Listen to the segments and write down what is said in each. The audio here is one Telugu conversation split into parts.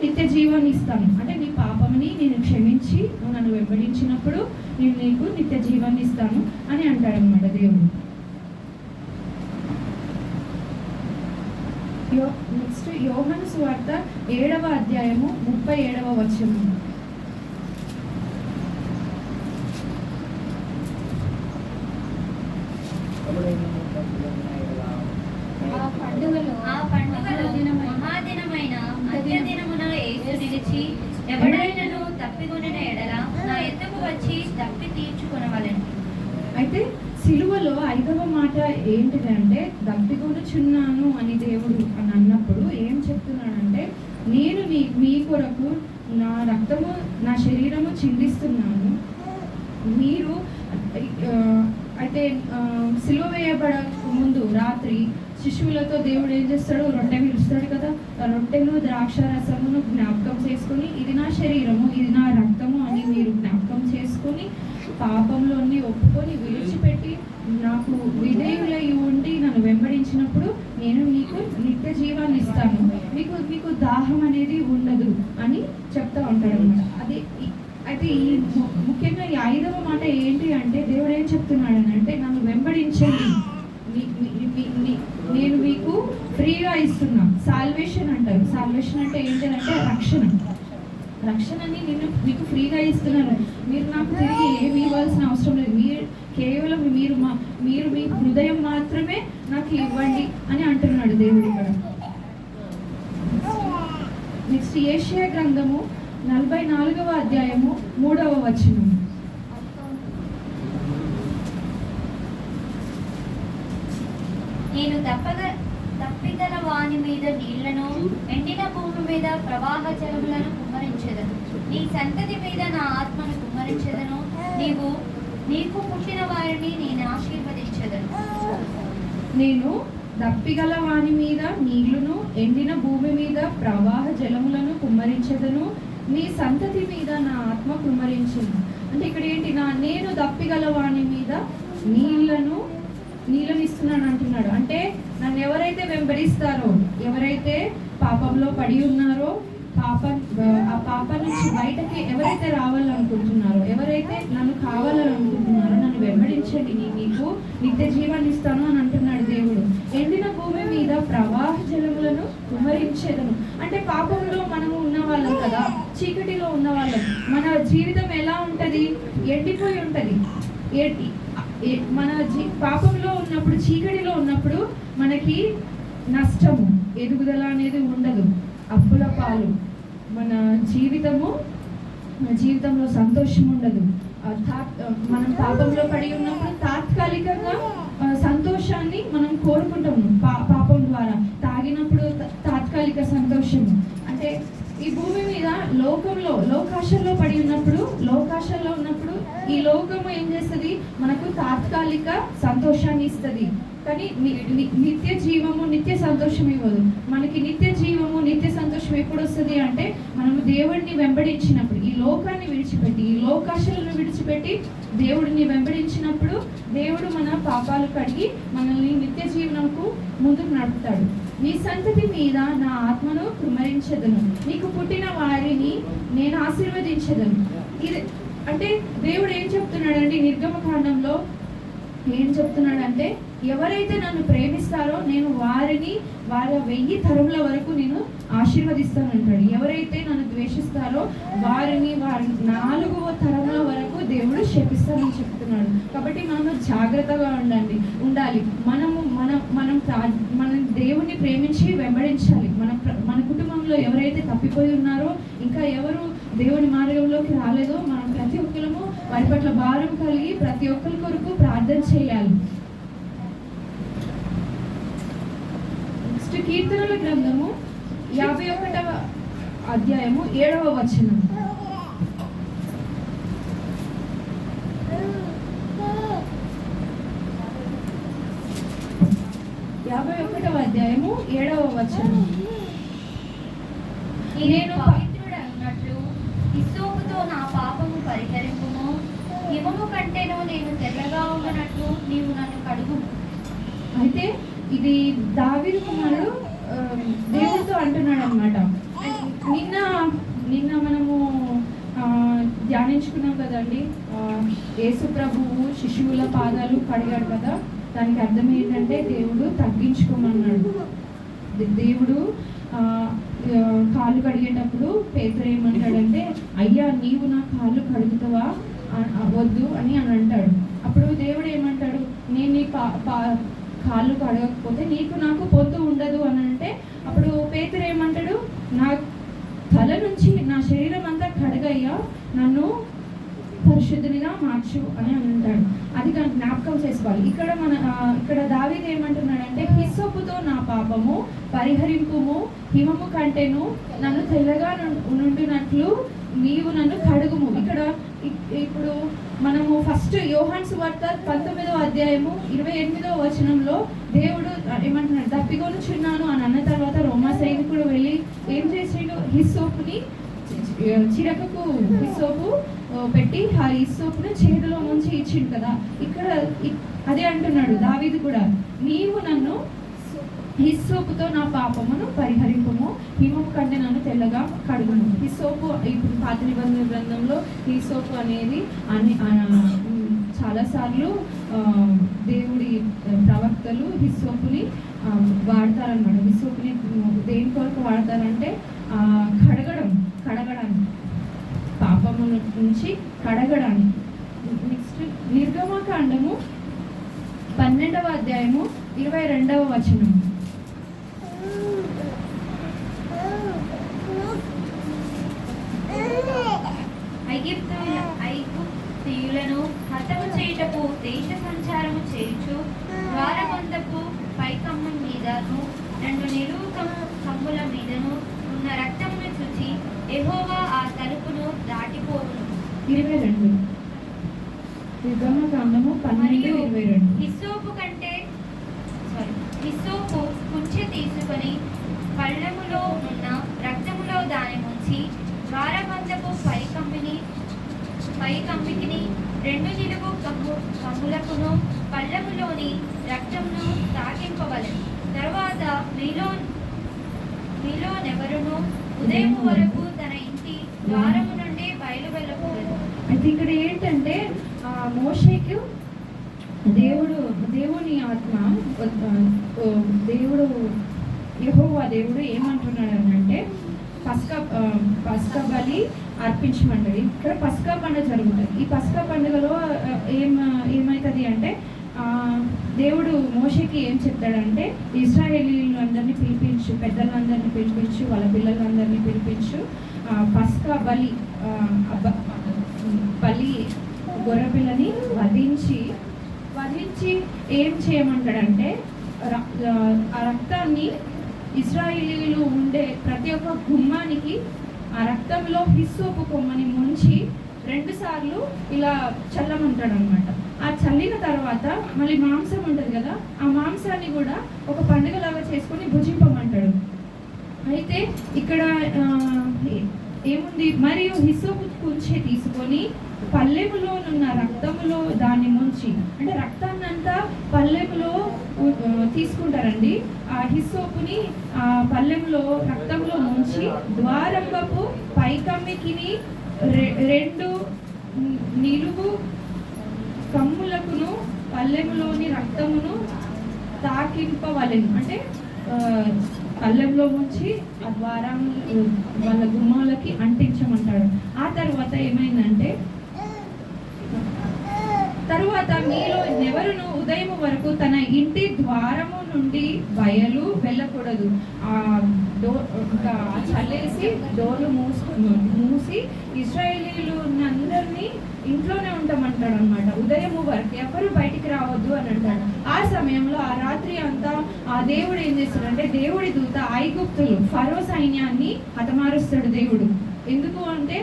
నిత్య జీవాన్ని ఇస్తాను. అంటే నీ పాపంని నేను క్షమించి నువ్వు నన్ను వెంబడించినప్పుడు నేను నీకు నిత్య జీవాన్ని ఇస్తాను అని అంటాడనమాట దేవుడు. నెక్స్ట్ యోహాను సువార్త 7వ అధ్యాయము 37వ వచనం. ఎవడైనను తప్పికొనిన ఎడల నా ఎద్దకు వచ్చి తప్పి తీర్చుకొనవలెను. అయితే సిలువలో 5వ మాట ఏంటిదంటే దప్పికొనుచున్నాను అని దేవుడు అని అన్నప్పుడు ఏం చెప్తున్నాడంటే నేను మీ కొరకు నా రక్తము నా శరీరము చిందిస్తున్నాను. మీరు అయితే సిలువ వేయబడక ముందు రాత్రి శిశువులతో దేవుడు ఏం చేస్తాడు, రొట్టె విరుస్తాడు కదా, రొట్టెను ద్రాక్ష రసమును జ్ఞాపకం చేసుకుని ఇది నా శరీరము ఇది నా రక్తము అని మీరు జ్ఞాపకం చేసుకొని పాపంలోని ఒప్పుకొని విడిచిపెట్టి నాకు విధేయులై ఉండి నన్ను వెంబడించినప్పుడు నేను మీకు నిత్య జీవాన్ని ఇస్తాను, మీకు దాహం అనేది ఉండదు అని చెప్తా ఉంటాడు అన్నమాట. అయితే ఈ ముఖ్యంగా ఈ 5వ మాట ఏంటి అంటే దేవుడు ఏం చెప్తున్నాడు అంటే నన్ను వెంబడించండి, నేను మీకు ఫ్రీగా ఇస్తున్నా. సాల్వేషన్ అంటారు. సాల్వేషన్ అంటే ఏంటంటే రక్షణని నేను మీకు ఫ్రీగా ఇస్తున్నాను. మీరు నాకు తిరిగి ఏమి ఇవ్వాల్సిన అవసరం లేదు. కేవలం మీరు మీ హృదయం మాత్రమే నాకు ఇవ్వండి అని అంటున్నాడు దేవుడు ఇక్కడ. నెక్స్ట్ యెషయా గ్రంథము 44వ అధ్యాయము 3వ వచనం. నేను తప్పిగల వాని మీద నీళ్లను ఎండిన భూమి మీద ప్రవాహ జలములను కుమ్మరించెదను. నీ సంతతి మీద నా ఆత్మను కుమ్మరించెదను. నీకు పుట్టిన వారిని నేను ఆశీర్వదించెదను. నేను దప్పిగల వాని మీద నీళ్లను ఎండిన భూమి మీద ప్రవాహ జలములను కుమ్మరించెదను. నీ సంతతి మీద నా ఆత్మ కుమ్మరించెను. అంటే ఇక్కడ ఏంటి, నేను దప్పిగల వాని మీద నీళ్లను ఇస్తున్నాను అంటున్నాడు. అంటే నన్ను ఎవరైతే వెంబడిస్తారో, ఎవరైతే పాపంలో పడి ఉన్నారో, ఆ పాపం నుంచి బయటకి ఎవరైతే రావాలనుకుంటున్నారో, ఎవరైతే నన్ను కావాలనుకుంటున్నారో నన్ను వెంబడించండి, నీకు నిత్య జీవాన్ని ఇస్తాను అని అంటున్నాడు దేవుడు. ఎండిన భూమి మీద ప్రవాహ జలములను కుమ్మరించేదను. అంటే పాపంలో మనము ఉన్న వాళ్ళం కదా, చీకటిలో ఉన్న వాళ్ళం. మన జీవితం ఎలా ఉంటది, ఎండిపోయి ఉంటది. మన పాపంలో ఉన్నప్పుడు, చీకటిలో ఉన్నప్పుడు మనకి నష్టము, ఎదుగుదల అనేది ఉండదు, అప్పుల పాలు, మన జీవితంలో సంతోషం ఉండదు. మనం పాపంలో పడి ఉన్నప్పుడు తాత్కాలికంగా సంతోషాన్ని మనం కోరుకుంటాము. పాపం ద్వారా తాగినప్పుడు తాత్కాలిక సంతోషము. అంటే ఈ భూమి మీద లోకాశల్లో పడి ఉన్నప్పుడు, ఈ లోకము ఏం చేస్తుంది, మనకు తాత్కాలిక సంతోషాన్ని ఇస్తుంది, కానీ నిత్య జీవము నిత్య సంతోషం ఇవ్వదు. మనకి నిత్య జీవము నిత్య సంతోషం ఎప్పుడు వస్తుంది అంటే మనము దేవుడిని వెంబడించినప్పుడు, ఈ లోకాన్ని విడిచిపెట్టి, ఈ లోకాశలను విడిచిపెట్టి దేవుడిని వెంబడించినప్పుడు దేవుడు మన పాపాలు కడిగి మనల్ని నిత్య జీవనంకు ముందుకు నడుపుతాడు. నీ సంతతి మీద నా ఆత్మను కుమ్మరించెదను, నీకు పుట్టిన వారిని నేను ఆశీర్వదించెదను. ఇది అంటే దేవుడు ఏం చెప్తున్నాడంటే నిర్గమకాండంలో ఏం చెప్తున్నాడంటే ఎవరైతే నన్ను ప్రేమిస్తారో నేను వారి 1000 తరముల వరకు నేను ఆశీర్వదిస్తాను అంటాడు. ఎవరైతే నన్ను ద్వేషిస్తారో వారి 4వ తరముల వరకు దేవుడు శపిస్తానని చెప్తున్నాడు. కాబట్టి మనం జాగ్రత్తగా ఉండాలి. మనం దేవుణ్ణి ప్రేమించి వెంబడించాలి. మన కుటుంబంలో ఎవరైతే తప్పిపోయి ఉన్నారో, ఇంకా ఎవరు దేవుని మార్గంలోకి రాలేదో, మనం ప్రతి ఒక్కరము వారి పట్ల భారం కలిగి ప్రతి ఒక్కరి కొరకు ప్రార్థన చేయాలి. నెక్స్ట్ కీర్తనల గ్రంథము 51వ అధ్యాయము 7వ వచనం. అధ్యాయము 7వ వచనం. నేను పవిత్రుడన్నట్లు హిస్సోపుతో నా పాపము పరిహరింపుము, హిమము కంటేనో నేను తెల్లగా ఉన్నట్లు నీవు నన్ను కడుగుము. అయితే ఇది దావీదు కుమారుడు దేవుడితో అంటున్నాడు అనమాట. నిన్న నిన్న మనము ధ్యానించుకున్నాం కదండి. యేసు ప్రభువు శిశువుల పాదాలు కడిగాడు కదా. దానికి అర్థం ఏంటంటే దేవుడు తగ్గించుకోమన్నాడు. దేవుడు కాళ్ళు కడిగేటప్పుడు పేతురు ఏమంటాడంటే, అయ్యా నీవు నా కాళ్ళు కడుగుతావా, వద్దు అని అంటాడు. అప్పుడు దేవుడు ఏమంటాడు, నేను నీ కాళ్ళు కడగకపోతే నీకు నాకు పొందు ఉండదు అని అంటే, అప్పుడు పేతురు ఏమంటాడు, నా తల నుంచి నా శరీరం అంతా కడగయ్యా, నన్ను పరిశుద్ధునిగా మార్చు అని అంటాడు. అది జ్ఞాపకం చేసుకోవాలి. ఇక్కడ దావీదు ఏమంటున్నాడంటే, హిస్సోపుతో నా పాపము పరిహరింపుము, హిమము కంటేను నన్ను తెల్లగా నుండినట్లు నీవు నన్ను కడుగుము. ఇప్పుడు మనము ఫస్ట్ యోహాను సువార్త 19వ అధ్యాయము 28వ వచనంలో దేవుడు ఏమంటున్నాడు, దప్పికొనుచున్నాను అని అన్న తర్వాత రోమా సైనికుడు వెళ్ళి ఏం చేసిండు, హిస్సోపుని చిరకకు హిస్సోపు పెట్టి ఆ హిస్సోపుని చేతిలో నుంచి ఇచ్చిండు కదా. ఇక్కడ అదే అంటున్నాడు దావీదు కూడా, నీవు నన్ను హిస్సోపుతో నా పాపమును పరిహరింపుము, హిమము కంటే నన్ను తెల్లగా కడుగును. హిస్సోపు ఇప్పుడు పాత నిబంధన గ్రంథంలో హిస్సోపు అనేది చాలాసార్లు దేవుడి ప్రవక్తలు హిస్సోపుని వాడతారనమాట. హిస్సోపుని దేని కొరకు వాడతారంటే కడగడానికి, పాపము నుంచి కడగడానికి. నెక్స్ట్ నిర్గమకాండము 12వ అధ్యాయము 22వ వచనం. ఐగుప్తీయులను హతము చేయుటకు దేశ సంచారము చేయుచు ద్వారబంధపు పైకమ్ము మీదను 2 నిలువు కమ్ముల మీదను ఉన్న రక్తమును చూచి యెహోవా ఆ తలుపును దాటిపోవును. 22 నిర్గమకాండము 12:22. హిస్సోపు కుంచె తీసుకొని పళ్ళెములో ఉన్న రక్తములో దాని ముంచి ద్వారబంధపు పైకమ్మికిని 2 నిలువు కమ్ములకును పళ్ళెములోని రక్తమును తాకింపవలెను. తర్వాత మీలోనెవరును ఉదయం వరకు తన ఇంటి ద్వారము నుండి బయలు వెళ్ళకూడదు. అయితే ఇక్కడ ఏంటంటే మోషేకు దేవుని ఆత్మ, యెహోవా దేవుడు ఏమంటున్నాడు అంటే పస్కా బలి అర్పించమంటాడు. ఇక్కడ పస్కా పండుగ జరుగుతుంది. ఈ పస్కా పండుగలో ఏమవుతుంది అంటే దేవుడు మోషేకి ఏం చెప్తాడంటే, ఇశ్రాయేలీలందరినీ పిలిపించు, పెద్దలందరినీ పిలిపించు, వాళ్ళ పిల్లలందరినీ పిలిపించు, పస్కా బలి గొర్రెపిల్లని వధించి ఏం చేయమంటాడంటే, ఆ రక్తాన్ని ఇశ్రాయేలీలు ఉండే ప్రతి ఒక్క గుమ్మానికి ఆ రక్తంలో హిస్సోపు కొమ్మని ముంచి 2 సార్లు ఇలా చల్లమంటాడు అనమాట. ఆ చల్లిన తర్వాత మళ్ళీ మాంసం ఉంటుంది కదా, ఆ మాంసాన్ని కూడా ఒక పండుగలాగా చేసుకొని భుజింపమంటాడు. అయితే ఇక్కడ ఏముంది, మరియు హిస్సోపు కుంచె తీసుకొని పల్లెములోనున్న రక్తములో దాన్ని ముంచి, అంటే రక్తాన్ని అంతా పల్లెములో తీసుకుంటారండి. ఆ హిస్సోపుని ఆ పల్లెములో రక్తంలో ముంచి ద్వారంబపు పైకమ్మికిని 2 నిలువు కమ్ములకును పల్లెములోని రక్తమును తాకింపవలెను. అంటే పల్లెంలో ముంచి ఆ ద్వారం వాళ్ళ గుమ్మాలకి అంటించమంటాడు. ఆ తర్వాత ఏమైందంటే, తరువాత మీలో ఎవరును ఉదయం వరకు తన ఇంటి ద్వారము నుండి బయలు వెళ్ళకూడదు. చల్లేసి డోర్లు మూసి ఇశ్రాయేలీలు అందరినీ ఇంట్లోనే ఉంటామంటాడు అనమాట. ఉదయం వరకు ఎవరు బయటికి రావద్దు అని అంటాడు. ఆ సమయంలో ఆ రాత్రి అంతా ఆ దేవుడు ఏం చేస్తాడంటే, దేవుడి దూత ఐగుప్తులు ఫరో సైన్యాన్ని హతమారుస్తాడు దేవుడు. ఎందుకు అంటే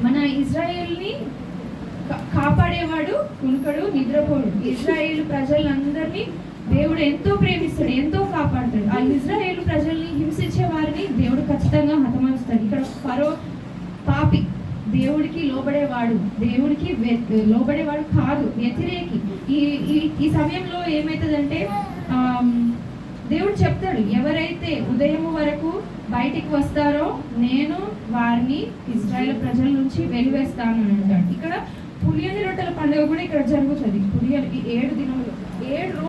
మన ఇజ్రాయేల్ని కాపాడేవాడు కునుకడు, నిద్రపోడు. ఇజ్రాయేలు ప్రజలందరినీ దేవుడు ఎంతో ప్రేమిస్తాడు, ఎంతో కాపాడుతాడు. ఆ ఇజ్రాయేలు ప్రజల్ని హింసించే వారిని దేవుడు ఖచ్చితంగా హతమారుస్తాడు. ఇక్కడ ఫరో పాపి, దేవుడికి లోబడేవాడు, దేవుడికి లోబడేవాడు కాదు, వ్యతిరేకి. ఈ సమయంలో ఏమవుతుందంటే దేవుడు చెప్తాడు, ఎవరైతే ఉదయం వరకు బయటికి వస్తారో నేను వారిని ఇశ్రాయేలు ప్రజల నుంచి వెలివేస్తాను అని అంటాడు. ఇక్కడ పులియని రొట్టెల పండుగ కూడా ఇక్కడ జరుగుతుంది. పులియని 7 దినములు 7